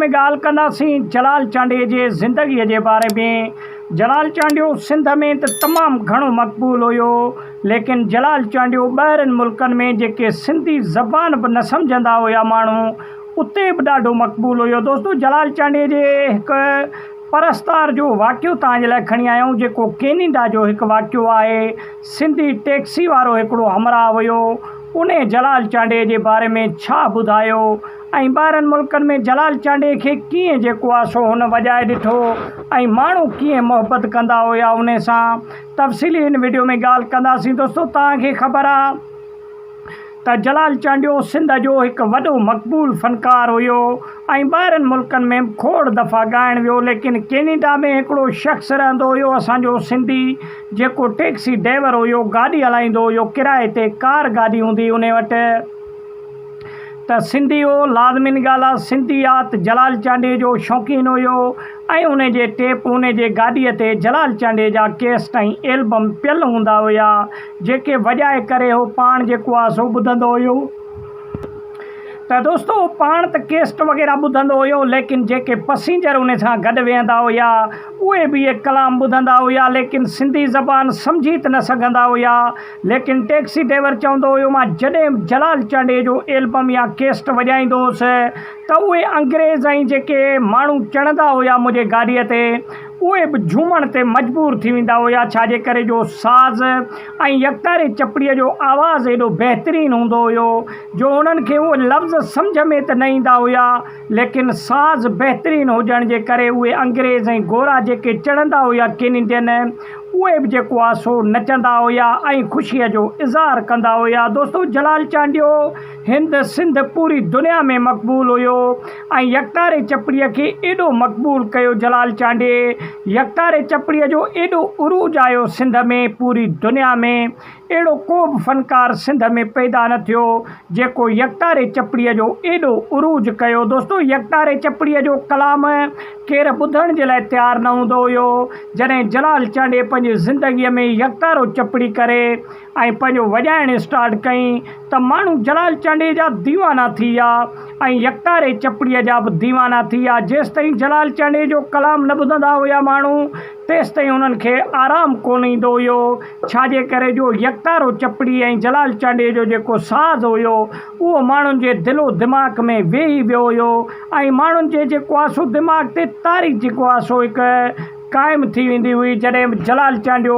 में ॻाल्हि कंदासीं जलाल चांडे जे ज़िंदगीअ जे बारे में। जलाल चांडियो सिंध में त तमामु घणो मक़बूल हुयो, लेकिन जलाल चांडियो ॿाहिरनि मुल्कनि में जेके सिंधी ज़बान बि न सम्झंदा हुया माण्हू, उते बि ॾाढो मक़बूल हुयो। दोस्तो, जलाल चांडे जे हिकु परस्तार जो वाक़ियो तव्हांजे लाइ खणी आहियूं, जेको केनेडा जो हिकु वाक़ियो आहे। सिंधी टैक्सी वारो हिकिड़ो हमराह हुयो, उन जलाल चांडे जे बारे में छा ॿुधायो ऐं ॿाहिरनि मुल्कनि में जलाल चांडे खे कीअं जेको आहे सो हुन वॼाए ॾिठो ऐं माण्हू कीअं मोहबत कंदा हुया उन सां, तफ़सीली हिन वीडियो में ॻाल्हि कंदासीं। दोस्तो, तव्हांखे ख़बर आहे त जलाल चांडियो सिंध जो हिकु वॾो मक़बूल फ़नकार हुयो ऐं ॿाहिरनि मुल्कनि में खोड़ दफ़ा ॻाइणु वियो, लेकिन केनेडा में हिकिड़ो शख़्स रहंदो हुयो असांजो सिंधी, जेको टैक्सी ड्राइवर हुयो, गाॾी हलाईंदो हुयो, किराए ते कार गाॾी हूंदी उन वटि। त सिंधी हो, लाज़िमी ॻाल्हि आहे सिंधी आहे, त जलाल चांडे जो शौक़ीन हुयो ऐं उन जे टेप उन जे गाॾीअ ते जलाल चांडे जा कैसेट ऐं एल्बम पियल हूंदा हुया, जेके वॼाए करे हो पाण जेको आहे सो ॿुधंदो हुयो। त दोस्तो, पाण त कैसेट वग़ैरह ॿुधंदो हुयो, लेकिन जेके पैसेंजर उन सां गॾु वेहंदा हुया उहे बि इहे कलाम ॿुधंदा हुया, लेकिन सिंधी ज़बान सम्झी त न सघंदा हुया। लेकिन टैक्सी ड्राइवर चवंदो हुयो, मां जॾहिं जलाल चांडे जो एल्बम या कैसेट वॼाईंदो हुउसि त उहे अंग्रेज़ ऐं जेके माण्हू चढ़ंदा हुया मुंहिंजे गाॾीअ ते, उहे बि झूमण ते मजबूर थी वेंदा हुया, छाजे करे जो साज़ ऐं यकतारे चपड़ीअ जो आवाज़ु एॾो बहितरीनु हूंदो हुयो जो उन्हनि खे उहे लफ़्ज़ सम्झ में त न ईंदा हुया, लेकिन साज़ बहितरीनु हुजण जे करे उहे अंग्रेज़ ऐं गोरा जेके चढ़ंदा हुया कैनेडियन, उहे बि जेको आहे सो नचंदा हुया ऐं ख़ुशीअ जो इज़हार कंदा हुया। दोस्तो, जलाल चांडियो हिंद सिंध पूरी दुनिया में मक़बूल हुयो ऐं यकतारे चपड़ीअ खे एॾो मक़बूल कयो जलाल चांडे, यकतारे चपड़ीअ जो एॾो उरूज आयो सिंध में, पूरी दुनिया में अहिड़ो को बि फ़नकार सिंध में पैदा न थियो जेको यकतारे चपड़ीअ जो एॾो उरूज कयो। दोस्तो, यकतारे चपड़ीअ जो कलाम केरु ॿुधण जे लाइ तयारु न हूंदो हुयो। जॾहिं जलाल चांडे पंहिंजी ज़िंदगीअ में यकतारो चपड़ी करे ऐं पंहिंजो वॼाइणु स्टार्ट कई त माण्हू जलाल चांडे जा दीवाना थी विया ऐं यकतारे चपड़ीअ जा बि दीवाना थी विया। जेसि ताईं जलाल चांडे जो कलाम न ॿुधंदा हुया माण्हू, तेसि ताईं उन्हनि खे आराम कोन ईंदो हुयो, छाजे करे जो यकतारो चपड़ी ऐं जलाल चांडे जो जेको साज़ हुयो उहो माण्हुनि जे दिलो दिमाग़ में वेही वियो हुयो ऐं माण्हुनि जे जेको आहे सो दिमाग़ ते तारीख़ जेको आहे सो हिकु क़ाइमु थी वेंदी हुई। जॾहिं जलाल चांडियो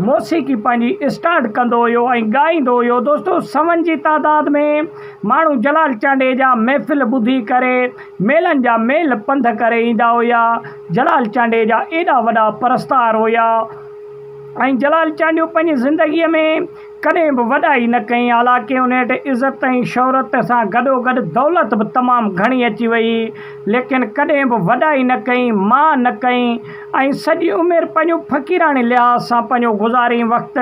मौसीक़ी पंहिंजी स्टार्ट कंदो हुयो ऐं ॻाईंदो हुयो, दोस्तो, सवनि जी तादाद में माण्हू जलाल चांडे जा महफ़िल ॿुधी करे मेलनि जा मेल पंध करे ईंदा हुया। जलाल चांडे जा एॾा वॾा परस्तार हुया ऐं जलाल चांडियो पंहिंजी ज़िंदगीअ में कॾहिं बि वॾाई न कई, हालांकि उन वटि इज़त ऐं शोहरत सां गॾोगॾु दौलत बि तमामु घणी अची वई, लेकिन कॾहिं बि वॾाई न कई, मां न कई ऐं सॼी उमिरि पंहिंजो फ़क़ीराणे लिहाज़ सां पंहिंजो गुज़ारी वक़्तु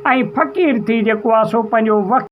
ऐं फ़क़ीर थी जेको आहे सो पंहिंजो वक़्तु